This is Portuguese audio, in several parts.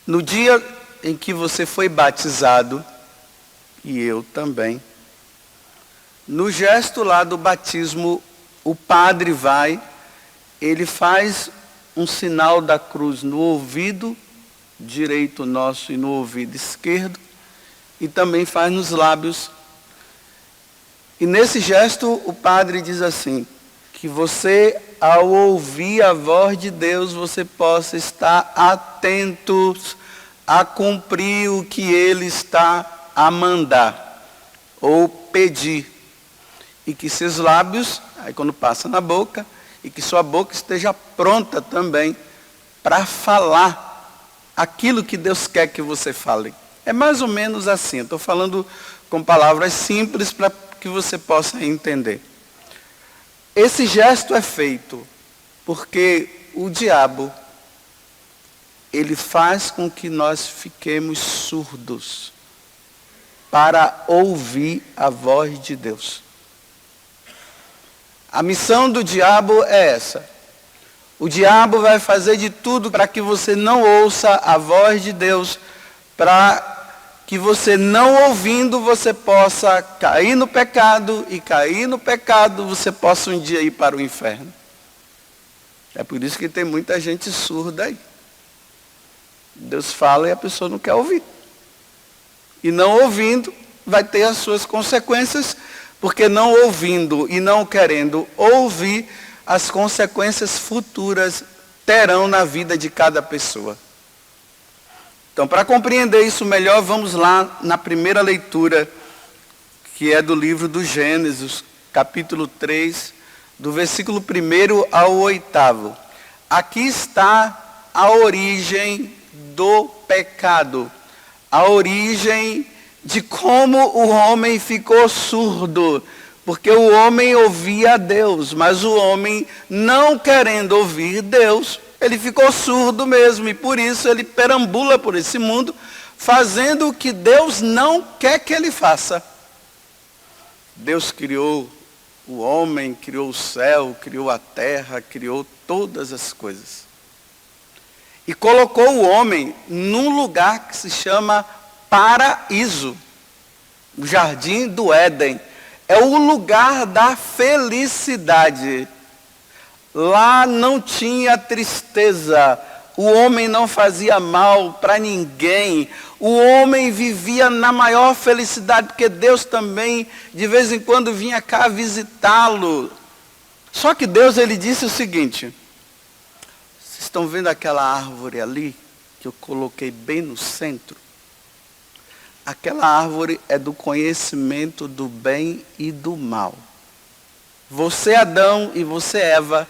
No dia em que você foi batizado, e eu também, no gesto lá do batismo, o padre vai, ele faz um sinal da cruz no ouvido direito nosso e no ouvido esquerdo, e também faz nos lábios. E nesse gesto o padre diz assim, que você, ao ouvir a voz de Deus, você possa estar atento a cumprir o que Ele está a mandar, ou pedir. E que seus lábios, aí quando passa na boca, e que sua boca esteja pronta também para falar aquilo que Deus quer que você fale. É mais ou menos assim, eu estou falando com palavras simples para que você possa entender. Esse gesto é feito porque o diabo, ele faz com que nós fiquemos surdos para ouvir a voz de Deus. A missão do diabo é essa. O diabo vai fazer de tudo para que você não ouça a voz de Deus, para que você não ouvindo, você possa cair no pecado, e cair no pecado, você possa um dia ir para o inferno. É por isso que tem muita gente surda aí. Deus fala e a pessoa não quer ouvir. E não ouvindo, vai ter as suas consequências, porque não ouvindo e não querendo ouvir, as consequências futuras terão na vida de cada pessoa. Então, para compreender isso melhor, vamos lá na primeira leitura, que é do livro do Gênesis, capítulo 3, do versículo 1 ao 8. Aqui está a origem do pecado, a origem de como o homem ficou surdo, porque o homem ouvia a Deus, mas o homem, não querendo ouvir Deus, ele ficou surdo mesmo, e por isso ele perambula por esse mundo, fazendo o que Deus não quer que ele faça. Deus criou o homem, criou o céu, criou a terra, criou todas as coisas. E colocou o homem num lugar que se chama paraíso, o jardim do Éden. É o lugar da felicidade. Lá não tinha tristeza, o homem não fazia mal para ninguém, o homem vivia na maior felicidade, porque Deus também, de vez em quando, vinha cá visitá-lo. Só que Deus, ele disse o seguinte: vocês estão vendo aquela árvore ali, que eu coloquei bem no centro? Aquela árvore é do conhecimento do bem e do mal. Você, Adão, e você, Eva,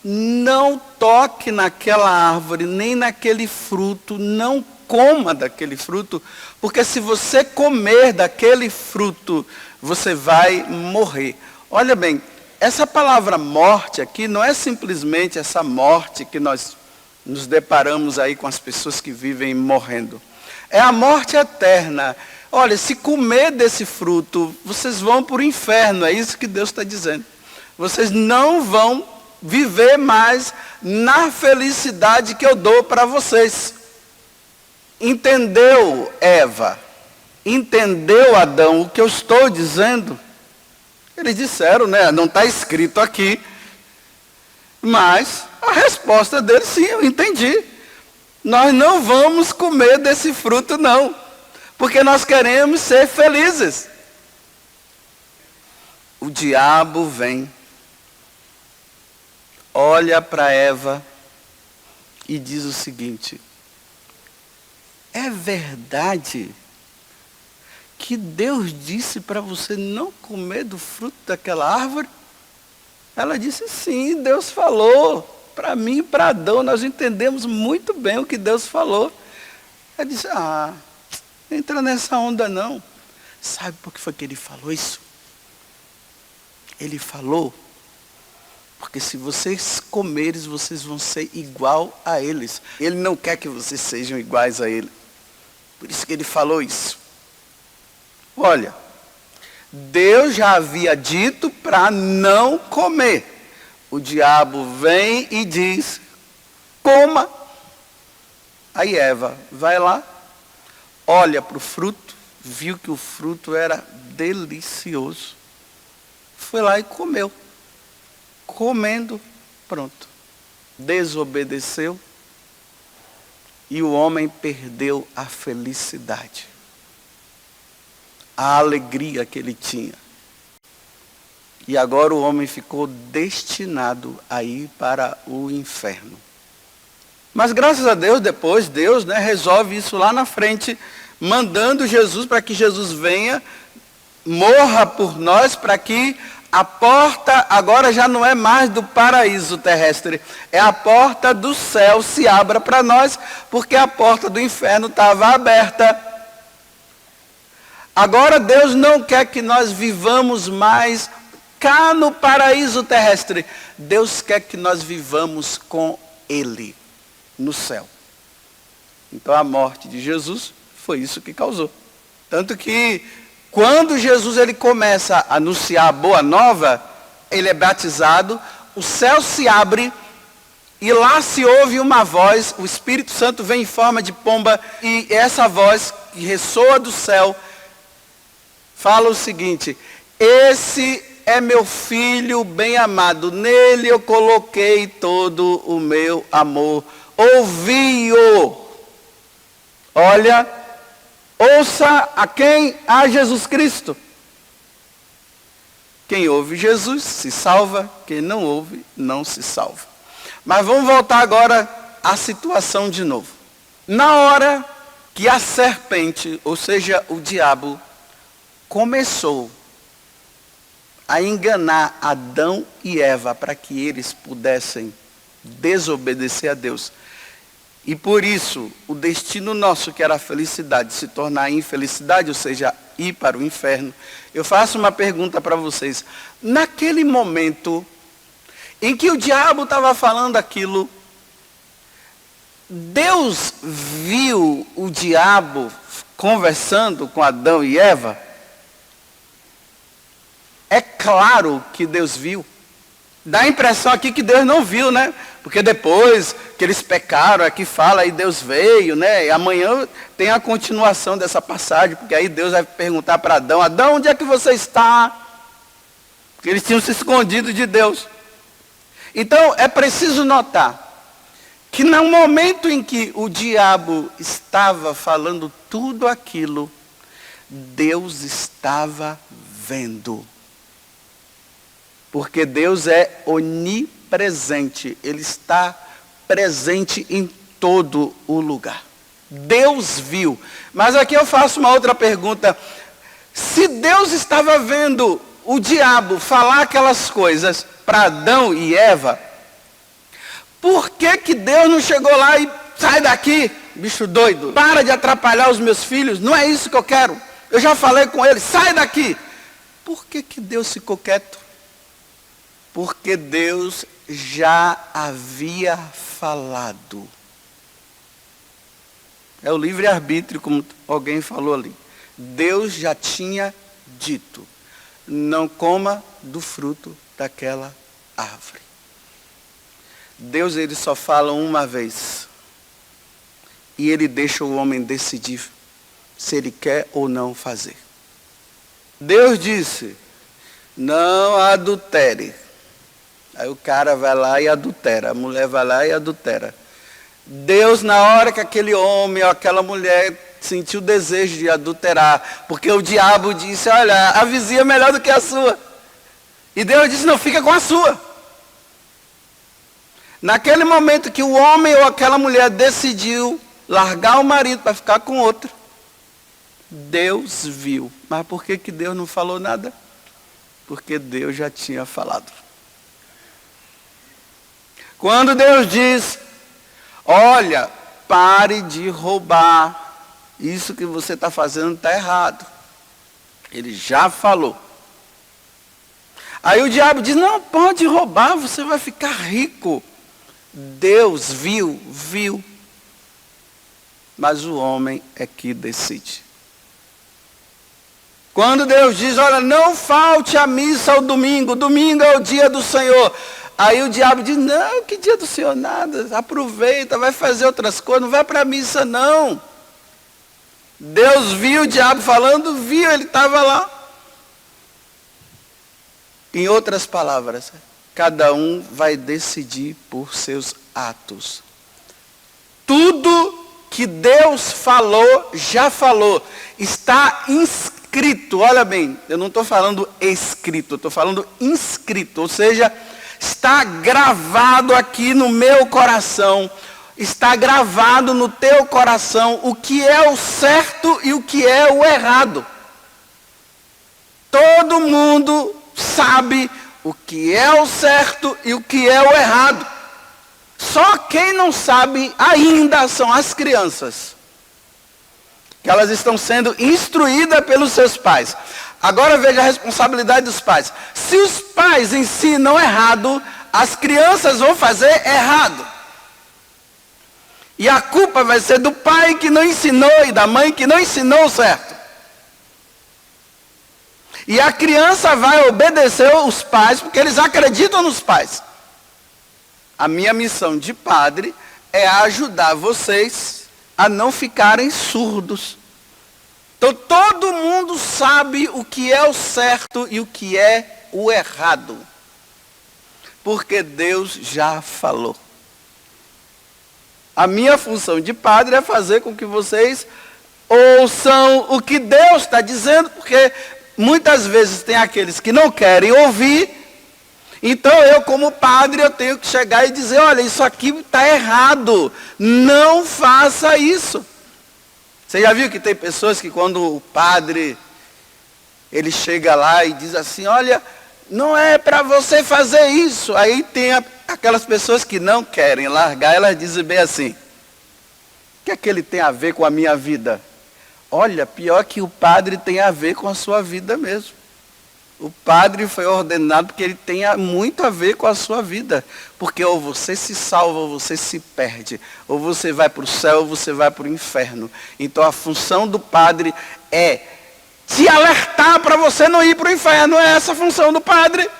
não toque naquela árvore, nem naquele fruto, não coma daquele fruto, porque se você comer daquele fruto, você vai morrer. Olha bem, essa palavra morte aqui não é simplesmente essa morte que nós nos deparamos aí com as pessoas que vivem morrendo. É a morte eterna. Olha, se comer desse fruto, vocês vão para o inferno, é isso que Deus está dizendo. Vocês não vão viver mais na felicidade que eu dou para vocês. Entendeu, Eva? Entendeu, Adão, o que eu estou dizendo? Eles disseram, né? Não está escrito aqui. Mas a resposta deles, sim, eu entendi. Nós não vamos comer desse fruto, não. Porque nós queremos ser felizes. O diabo vem, olha para Eva e diz o seguinte: é verdade que Deus disse para você não comer do fruto daquela árvore? Ela disse, sim, Deus falou. Para mim e para Adão, nós entendemos muito bem o que Deus falou. Ela disse, entra nessa onda não. Sabe por que foi que ele falou isso? Ele falou, porque se vocês comerem, vocês vão ser igual a eles. Ele não quer que vocês sejam iguais a ele. Por isso que ele falou isso. Olha, Deus já havia dito para não comer. O diabo vem e diz, coma. Aí Eva vai lá, olha para o fruto, viu que o fruto era delicioso. Foi lá e comeu. Comendo, pronto. Desobedeceu. E o homem perdeu a felicidade. A alegria que ele tinha. E agora o homem ficou destinado a ir para o inferno. Mas graças a Deus, depois Deus resolve isso lá na frente, mandando Jesus para que Jesus venha, morra por nós, para que a porta agora já não é mais do paraíso terrestre, é a porta do céu se abra para nós, porque a porta do inferno estava aberta. Agora Deus não quer que nós vivamos mais cá no paraíso terrestre. Deus quer que nós vivamos com Ele no céu. Então a morte de Jesus foi isso que causou. Tanto que quando Jesus ele começa a anunciar a boa nova, ele é batizado, o céu se abre e lá se ouve uma voz, o Espírito Santo vem em forma de pomba e essa voz que ressoa do céu fala o seguinte: esse é meu filho bem amado, nele eu coloquei todo o meu amor. Ouvi-o. Olha, ouça a quem? A Jesus Cristo. Quem ouve Jesus se salva, quem não ouve não se salva. Mas vamos voltar agora à situação de novo. Na hora que a serpente, ou seja, o diabo, começou a enganar Adão e Eva para que eles pudessem desobedecer a Deus. E por isso, o destino nosso, que era a felicidade, se tornar infelicidade, ou seja, ir para o inferno. Eu faço uma pergunta para vocês. Naquele momento em que o diabo estava falando aquilo, Deus viu o diabo conversando com Adão e Eva? É claro que Deus viu. Dá a impressão aqui que Deus não viu, né? Porque depois que eles pecaram, aqui fala, aí Deus veio, né? E amanhã tem a continuação dessa passagem, porque aí Deus vai perguntar para Adão: Adão, onde é que você está? Porque eles tinham se escondido de Deus. Então, é preciso notar que no momento em que o diabo estava falando tudo aquilo, Deus estava vendo. Porque Deus é onipresente, Ele está presente em todo o lugar. Deus viu. Mas aqui eu faço uma outra pergunta. Se Deus estava vendo o diabo falar aquelas coisas para Adão e Eva, por que Deus não chegou lá e sai daqui, bicho doido, para de atrapalhar os meus filhos, não é isso que eu quero, eu já falei com ele, sai daqui. Por que Deus ficou quieto? Porque Deus já havia falado. É o livre-arbítrio, como alguém falou ali. Deus já tinha dito: não coma do fruto daquela árvore. Deus, ele só fala uma vez. E ele deixa o homem decidir se ele quer ou não fazer. Deus disse: não adultere. Aí o cara vai lá e adultera, a mulher vai lá e adultera. Deus, na hora que aquele homem ou aquela mulher sentiu o desejo de adulterar, porque o diabo disse: olha, a vizinha é melhor do que a sua. E Deus disse: não, fica com a sua. Naquele momento que o homem ou aquela mulher decidiu largar o marido para ficar com outro, Deus viu. Mas por que Deus não falou nada? Porque Deus já tinha falado. Quando Deus diz: olha, pare de roubar, isso que você está fazendo está errado. Ele já falou. Aí o diabo diz: não, pode roubar, você vai ficar rico. Deus viu. Mas o homem é que decide. Quando Deus diz: olha, não falte a missa ao domingo, domingo é o dia do Senhor. Aí o diabo diz, não, que dia do Senhor nada, aproveita, vai fazer outras coisas, não vai para a missa não. Deus viu o diabo falando, viu, ele estava lá. Em outras palavras, cada um vai decidir por seus atos. Tudo que Deus falou, já falou. Está inscrito, olha bem, eu não estou falando escrito, eu estou falando inscrito, ou seja, está gravado aqui no meu coração, está gravado no teu coração o que é o certo e o que é o errado. Todo mundo sabe o que é o certo e o que é o errado. Só quem não sabe ainda são as crianças, que elas estão sendo instruídas pelos seus pais. Agora veja a responsabilidade dos pais. Se os pais ensinam errado, as crianças vão fazer errado. E a culpa vai ser do pai que não ensinou e da mãe que não ensinou certo. E a criança vai obedecer os pais porque eles acreditam nos pais. A minha missão de padre é ajudar vocês a não ficarem surdos. Então todo mundo sabe o que é o certo e o que é o errado. Porque Deus já falou. A minha função de padre é fazer com que vocês ouçam o que Deus está dizendo, porque muitas vezes tem aqueles que não querem ouvir. Então eu como padre eu tenho que chegar e dizer, olha, isso aqui está errado. Não faça isso. Você já viu que tem pessoas que quando o padre, ele chega lá e diz assim, olha, não é para você fazer isso. Aí tem aquelas pessoas que não querem largar, elas dizem bem assim, o que é que ele tem a ver com a minha vida? Olha, pior que o padre tem a ver com a sua vida mesmo. O padre foi ordenado porque ele tem muito a ver com a sua vida. Porque ou você se salva ou você se perde. Ou você vai para o céu ou você vai para o inferno. Então a função do padre é te alertar para você não ir para o inferno. É essa a função do padre.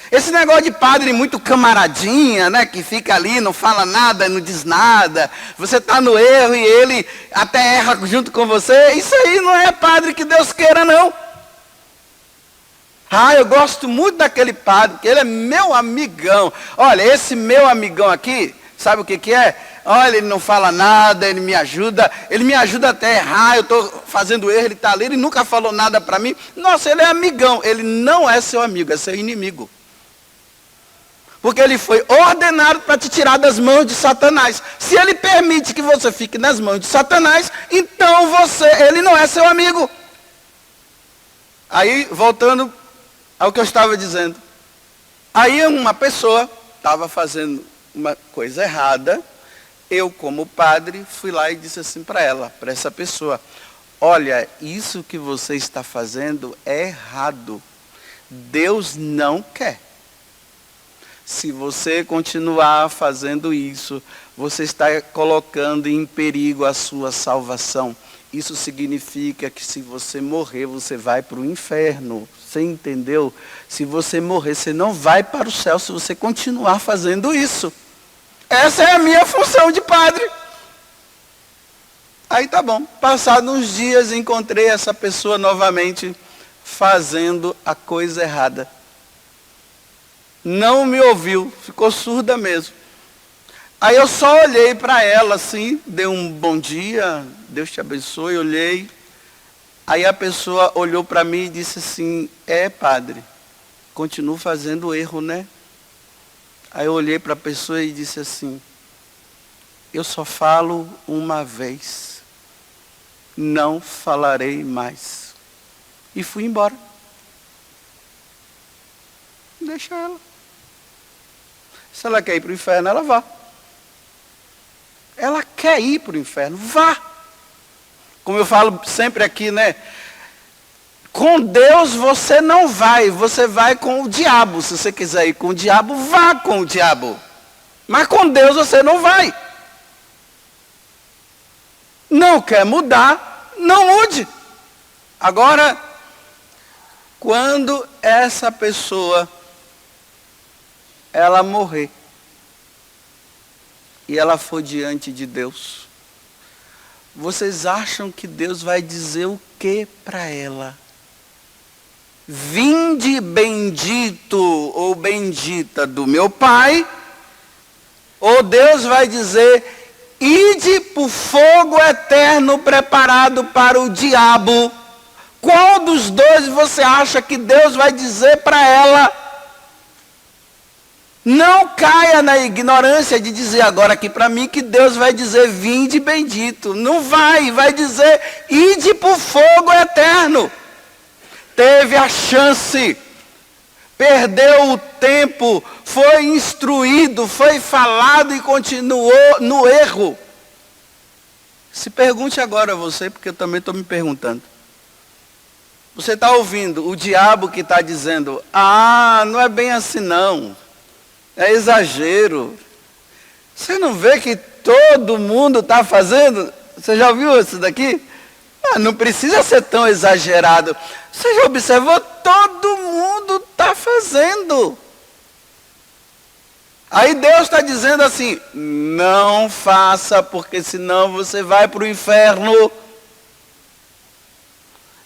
Esse negócio de padre muito camaradinha, né, que fica ali, não fala nada, não diz nada, você está no erro e ele até erra junto com você, isso aí não é padre que Deus queira não. Ah, eu gosto muito daquele padre, porque ele é meu amigão. Olha, esse meu amigão aqui, sabe o que que é? Olha, ele não fala nada, ele me ajuda até a errar, eu estou fazendo erro, ele está ali, ele nunca falou nada para mim. Nossa, ele é amigão, ele não é seu amigo, é seu inimigo. Porque ele foi ordenado para te tirar das mãos de Satanás. Se ele permite que você fique nas mãos de Satanás, então ele não é seu amigo. Aí, voltando ao que eu estava dizendo. Aí uma pessoa estava fazendo uma coisa errada. Eu, como padre, fui lá e disse assim para ela, para essa pessoa. Olha, isso que você está fazendo é errado. Deus não quer. Se você continuar fazendo isso, você está colocando em perigo a sua salvação. Isso significa que se você morrer, você vai para o inferno. Você entendeu? Se você morrer, você não vai para o céu se você continuar fazendo isso. Essa é a minha função de padre. Aí tá bom. Passados uns dias, encontrei essa pessoa novamente fazendo a coisa errada. Não me ouviu, ficou surda mesmo. Aí eu só olhei para ela assim, dei um bom dia, Deus te abençoe, olhei. Aí a pessoa olhou para mim e disse assim, padre, continuo fazendo erro, né? Aí eu olhei para a pessoa e disse assim, eu só falo uma vez, não falarei mais. E fui embora. Deixa ela. Se ela quer ir para o inferno, ela vá. Ela quer ir para o inferno, vá. Como eu falo sempre aqui, né? Com Deus você não vai, você vai com o diabo. Se você quiser ir com o diabo, vá com o diabo. Mas com Deus você não vai. Não quer mudar, não mude. Agora, quando essa pessoa ela morrer. E ela foi diante de Deus. Vocês acham que Deus vai dizer o que para ela? Vinde bendito ou bendita do meu Pai, ou Deus vai dizer, ide para o fogo eterno preparado para o diabo. Qual dos dois você acha que Deus vai dizer para ela? Não caia na ignorância de dizer agora aqui para mim que Deus vai dizer vinde bendito. Não vai dizer ide para o fogo eterno. Teve a chance, perdeu o tempo, foi instruído, foi falado e continuou no erro. Se pergunte agora você, porque eu também estou me perguntando. Você está ouvindo o diabo que está dizendo, não é bem assim não, é exagero. Você não vê que todo mundo está fazendo? Você já ouviu isso daqui? Não precisa ser tão exagerado. Você já observou? Todo mundo está fazendo. Aí Deus está dizendo assim, não faça, porque senão você vai para o inferno.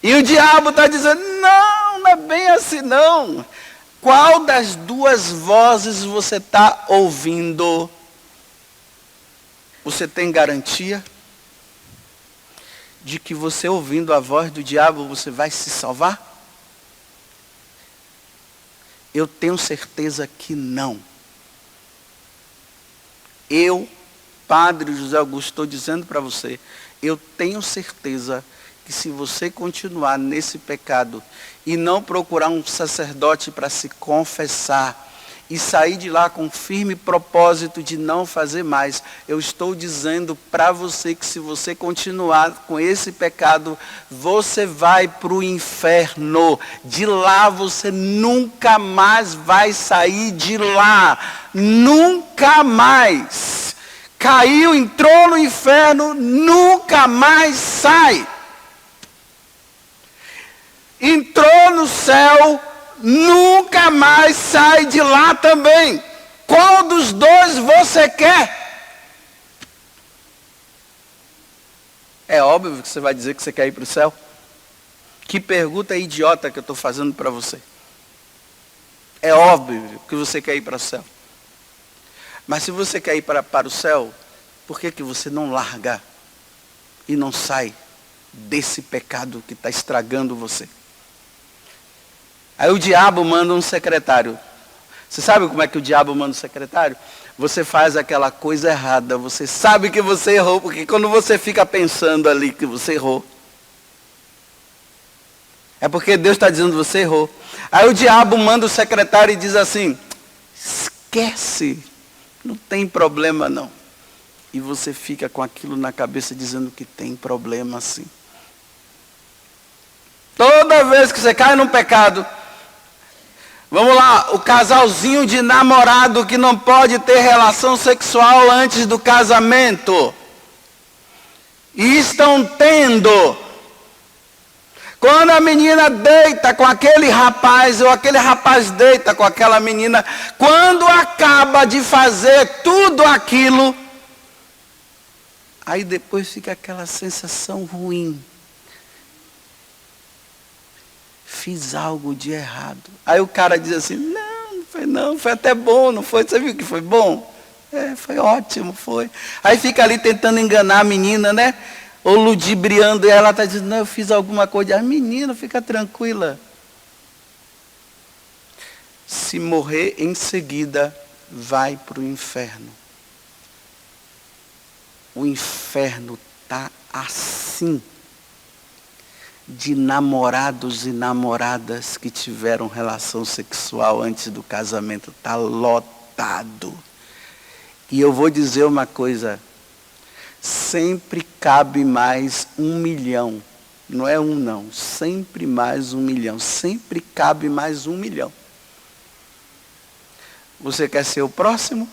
E o diabo está dizendo, não é bem assim não. Qual das duas vozes você está ouvindo? Você tem garantia de que você ouvindo a voz do diabo, você vai se salvar? Eu tenho certeza que não. Eu, Padre José Augusto, estou dizendo para você, eu tenho certeza que se você continuar nesse pecado e não procurar um sacerdote para se confessar, e sair de lá com firme propósito de não fazer mais, eu estou dizendo para você que se você continuar com esse pecado, você vai para o inferno. De lá você nunca mais vai sair de lá. Nunca mais. Caiu, entrou no inferno, nunca mais sai. Entrou no céu, nunca mais sai de lá também. Qual dos dois você quer? É óbvio que você vai dizer que você quer ir para o céu. Que pergunta idiota que eu estou fazendo para você. É óbvio que você quer ir para o céu. Mas se você quer ir para o céu, por que você não larga e não sai desse pecado que está estragando você? Aí o diabo manda um secretário. Você sabe como é que o diabo manda um secretário? Você faz aquela coisa errada, você sabe que você errou, porque quando você fica pensando ali que você errou, é porque Deus está dizendo que você errou. Aí o diabo manda o secretário e diz assim, esquece, não tem problema não. E você fica com aquilo na cabeça dizendo que tem problema sim. Toda vez que você cai num pecado, vamos lá, o casalzinho de namorado que não pode ter relação sexual antes do casamento. E estão tendo. Quando a menina deita com aquele rapaz, ou aquele rapaz deita com aquela menina, quando acaba de fazer tudo aquilo, aí depois fica aquela sensação ruim. Fiz algo de errado. Aí o cara diz assim, não, foi até bom, não foi? Você viu que foi bom? Foi ótimo, foi. Aí fica ali tentando enganar a menina, né? Ou ludibriando, e ela está dizendo, não, eu fiz alguma coisa. A menina, fica tranquila. Se morrer em seguida, vai para o inferno. O inferno está assim. De namorados e namoradas que tiveram relação sexual antes do casamento. Está lotado. E eu vou dizer uma coisa. Sempre cabe mais 1 milhão. Não é um não. Sempre mais 1 milhão. Sempre cabe mais 1 milhão. Você quer ser o próximo?